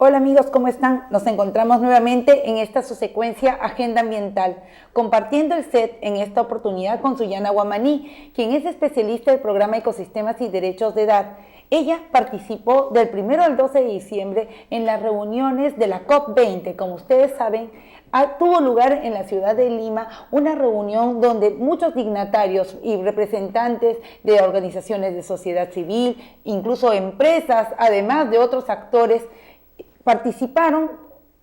Hola amigos, ¿cómo están? Nos encontramos nuevamente en esta su secuencia Agenda Ambiental, compartiendo el set en esta oportunidad con Suyana Guamaní, quien es especialista del programa Ecosistemas y Derechos de Edad. Ella participó del 1 al 12 de diciembre en las reuniones de la COP20. Como ustedes saben, tuvo lugar en la ciudad de Lima una reunión donde muchos dignatarios y representantes de organizaciones de sociedad civil, incluso empresas, además de otros actores, participaron.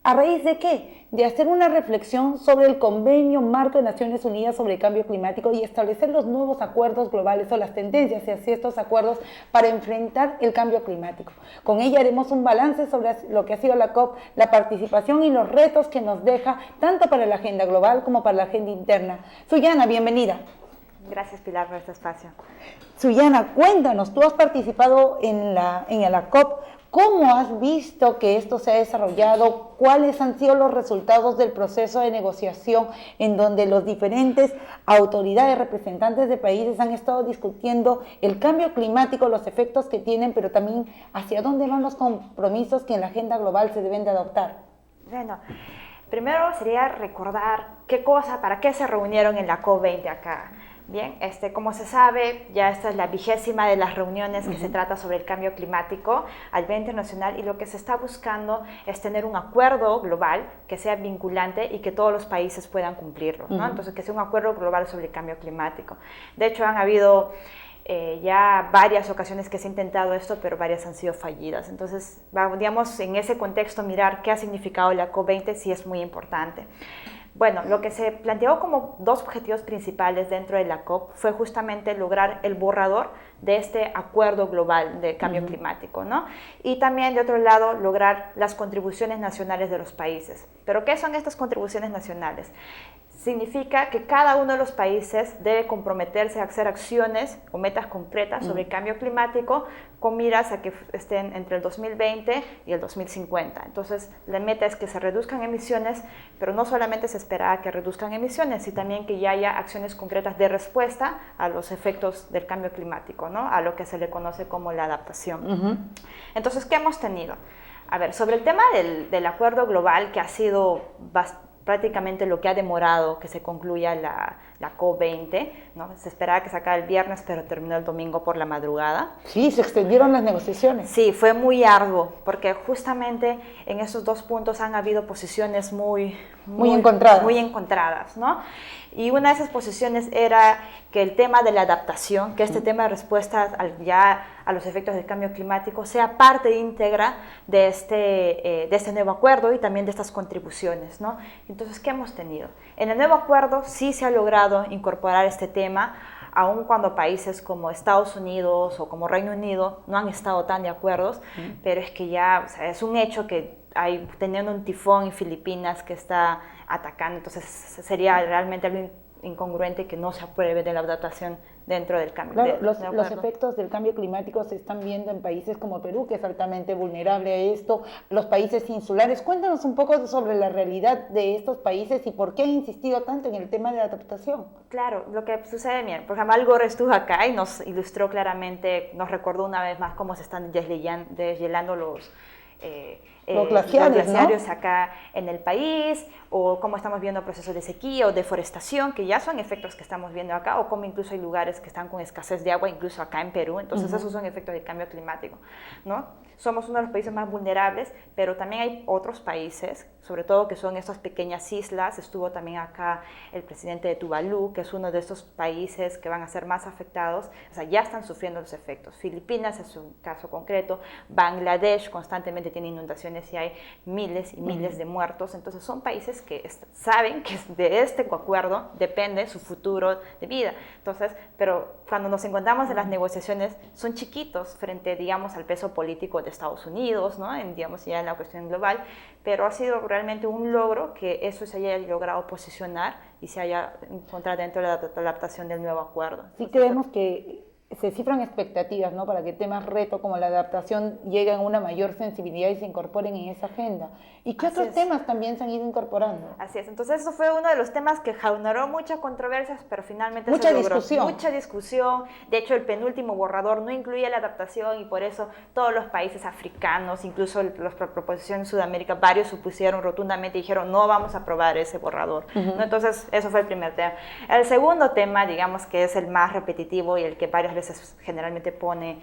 ¿A raíz de qué? De hacer una reflexión sobre el Convenio Marco de Naciones Unidas sobre el Cambio Climático y establecer los nuevos acuerdos globales o las tendencias hacia estos acuerdos para enfrentar el cambio climático. Con ella haremos un balance sobre lo que ha sido la COP, la participación y los retos que nos deja tanto para la agenda global como para la agenda interna. Suyana, bienvenida. Gracias, Pilar, por este espacio. Suyana, cuéntanos, tú has participado en la COP. ¿Cómo has visto que esto se ha desarrollado? ¿Cuáles han sido los resultados del proceso de negociación en donde los diferentes autoridades, representantes de países han estado discutiendo el cambio climático, los efectos que tienen, pero también hacia dónde van los compromisos que en la agenda global se deben de adoptar? Bueno, primero sería recordar para qué se reunieron en la COP20 acá. Bien, como se sabe, ya esta es la 20ª de las reuniones que se trata sobre el cambio climático a nivel internacional, y lo que se está buscando es tener un acuerdo global que sea vinculante y que todos los países puedan cumplirlo, ¿no? Entonces, que sea un acuerdo global sobre el cambio climático. De hecho, han habido ya varias ocasiones que se ha intentado esto, pero varias han sido fallidas. Entonces, digamos, en ese contexto, mirar qué ha significado la COP20 sí es muy importante. Bueno, lo que se planteó como dos objetivos principales dentro de la COP fue justamente lograr el borrador de este acuerdo global de cambio climático, ¿no? Y también, de otro lado, lograr las contribuciones nacionales de los países. ¿Pero qué son estas contribuciones nacionales? Significa que cada uno de los países debe comprometerse a hacer acciones o metas concretas sobre el cambio climático con miras a que estén entre el 2020 y el 2050. Entonces, la meta es que se reduzcan emisiones, pero no solamente se espera que reduzcan emisiones, sino también que ya haya acciones concretas de respuesta a los efectos del cambio climático, ¿no? A lo que se le conoce como la adaptación. Entonces, ¿qué hemos tenido? A ver, sobre el tema del acuerdo global, que ha sido prácticamente lo que ha demorado que se concluya la COP20, ¿no? Se esperaba que se acabara el viernes, pero terminó el domingo por la madrugada. Sí, se extendieron las negociaciones. Sí, fue muy arduo, porque justamente en esos dos puntos han habido posiciones muy encontradas, ¿no? Y una de esas posiciones era que el tema de la adaptación, que este tema de respuesta a los efectos del cambio climático sea parte íntegra de este nuevo acuerdo y también de estas contribuciones, ¿no? Entonces, ¿qué hemos tenido? En el nuevo acuerdo sí se ha logrado incorporar este tema, aun cuando países como Estados Unidos o como Reino Unido no han estado tan de acuerdo, pero es que ya, o sea, es un hecho que teniendo un tifón en Filipinas que está atacando, entonces sería realmente algo incongruente que no se apruebe de la adaptación dentro del cambio. Claro, los efectos del cambio climático se están viendo en países como Perú, que es altamente vulnerable a esto, los países insulares. Cuéntanos un poco sobre la realidad de estos países y por qué han insistido tanto en el tema de la adaptación. Claro, lo que sucede, bien, por ejemplo, Al Gore estuvo acá y nos ilustró claramente, nos recordó una vez más cómo se están deshielando los glaciares, ¿no? Acá en el país, o cómo estamos viendo procesos de sequía o deforestación, que ya son efectos que estamos viendo acá, o cómo incluso hay lugares que están con escasez de agua, incluso acá en Perú. Entonces esos son efectos del cambio climático, ¿no? Somos uno de los países más vulnerables, pero también hay otros países, sobre todo que son estas pequeñas islas. Estuvo también acá el presidente de Tuvalu, que es uno de estos países que van a ser más afectados, o sea, ya están sufriendo los efectos. Filipinas es un caso concreto, Bangladesh constantemente tiene inundaciones y hay miles y miles de muertos. Entonces son países que saben que de este acuerdo depende su futuro de vida. Entonces, pero cuando nos encontramos en las negociaciones son chiquitos frente, digamos, al peso político de Estados Unidos, ¿no? Digamos, ya en la cuestión global, pero ha sido realmente un logro que eso se haya logrado posicionar y se haya encontrado dentro de la adaptación del nuevo acuerdo. Sí, creemos que se cifran expectativas, ¿no? Para que temas reto como la adaptación lleguen a una mayor sensibilidad y se incorporen en esa agenda. ¿Y qué otros temas también se han ido incorporando? Así es, entonces eso fue uno de los temas que generó muchas controversias, pero finalmente mucha se logró. Discusión. Mucha discusión. De hecho, el penúltimo borrador no incluía la adaptación y por eso todos los países africanos, incluso las proposiciones de Sudamérica, varios se opusieron rotundamente y dijeron no vamos a aprobar ese borrador. ¿No? Entonces, eso fue el primer tema. El segundo tema, digamos que es el más repetitivo y el que varias veces generalmente pone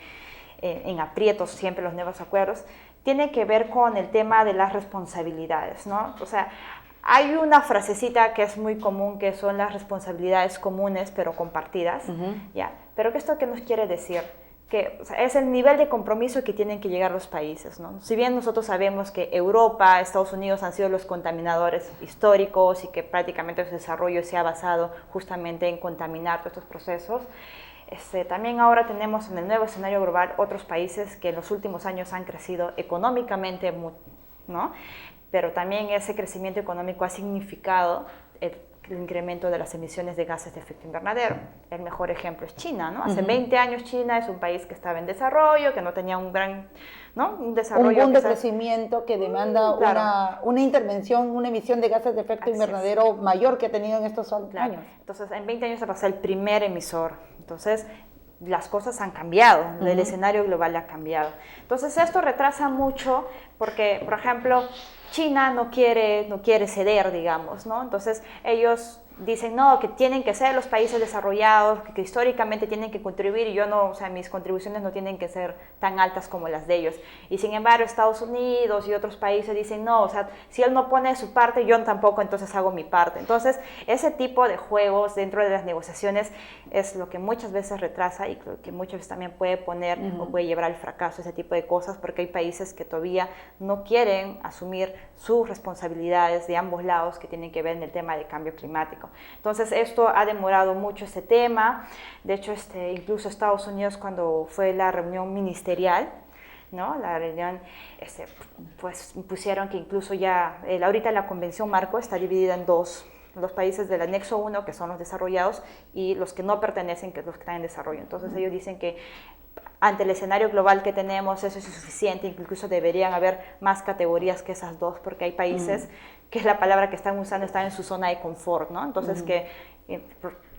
en aprietos siempre los nuevos acuerdos, tiene que ver con el tema de las responsabilidades, ¿no? O sea, hay una frasecita que es muy común que son las responsabilidades comunes pero compartidas, ¿ya? Pero ¿esto qué nos quiere decir? Que o sea, es el nivel de compromiso que tienen que llegar los países, ¿no? Si bien nosotros sabemos que Europa, Estados Unidos han sido los contaminadores históricos y que prácticamente su desarrollo se ha basado justamente en contaminar todos estos procesos, también ahora tenemos en el nuevo escenario global otros países que en los últimos años han crecido económicamente, ¿no? Pero también ese crecimiento económico ha significado el incremento de las emisiones de gases de efecto invernadero. El mejor ejemplo es China, ¿no? Hace 20 años China es un país que estaba en desarrollo, que no tenía un gran, ¿no? Un desarrollo. Un boom de crecimiento que demanda una intervención, una emisión de gases de efecto invernadero mayor que ha tenido en estos años. Entonces, en 20 años se pasó el primer emisor. Entonces, las cosas han cambiado, el escenario global ha cambiado. Entonces, esto retrasa mucho porque, por ejemplo, China no quiere ceder, digamos, ¿no? Entonces, ellos dicen, no, que tienen que ser los países desarrollados, que históricamente tienen que contribuir y yo no, o sea, mis contribuciones no tienen que ser tan altas como las de ellos. Y sin embargo, Estados Unidos y otros países dicen, no, o sea, si él no pone su parte, yo tampoco, entonces hago mi parte. Entonces, ese tipo de juegos dentro de las negociaciones es lo que muchas veces retrasa y lo que muchas veces también puede poner o puede llevar al fracaso, ese tipo de cosas, porque hay países que todavía no quieren asumir sus responsabilidades de ambos lados que tienen que ver en el tema de cambio climático. Entonces esto ha demorado mucho ese tema. De hecho, incluso Estados Unidos, cuando fue la reunión ministerial, ¿no? La reunión, pues pusieron que incluso ya, ahorita la Convención Marco está dividida en dos, los países del anexo 1, que son los desarrollados, y los que no pertenecen, que es los que están en desarrollo. Entonces ellos dicen que ante el escenario global que tenemos, eso es insuficiente, incluso deberían haber más categorías que esas dos, porque hay países, que es la palabra que están usando, están en su zona de confort, ¿no? Entonces que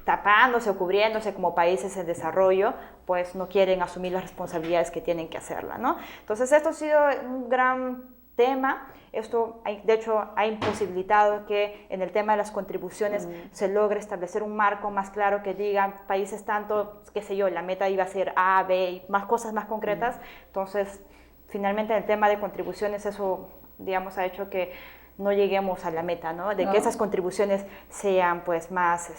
tapándose o cubriéndose como países en desarrollo, pues no quieren asumir las responsabilidades que tienen que hacerla, ¿no? Entonces esto ha sido un gran tema. Esto, de hecho, ha imposibilitado que en el tema de las contribuciones se logre establecer un marco más claro que diga países tanto, qué sé yo, la meta iba a ser A, B y más cosas más concretas. Entonces, finalmente en el tema de contribuciones eso, digamos, ha hecho que no lleguemos a la meta, ¿no? De que esas contribuciones sean pues más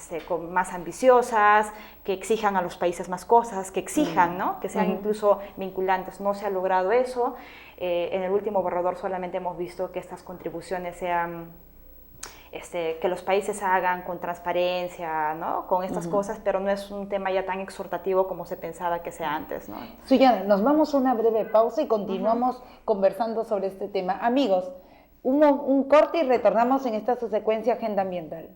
ambiciosas, que exijan a los países más cosas, que exijan, ¿no? Que sean incluso vinculantes. No se ha logrado eso. En el último borrador solamente hemos visto que estas contribuciones sean, que los países hagan con transparencia, ¿no? Con estas cosas, pero no es un tema ya tan exhortativo como se pensaba que sea antes, ¿no? Suyana, nos vamos a una breve pausa y continuamos conversando sobre este tema. Amigos, un corte y retornamos en esta su secuencia Agenda Ambiental.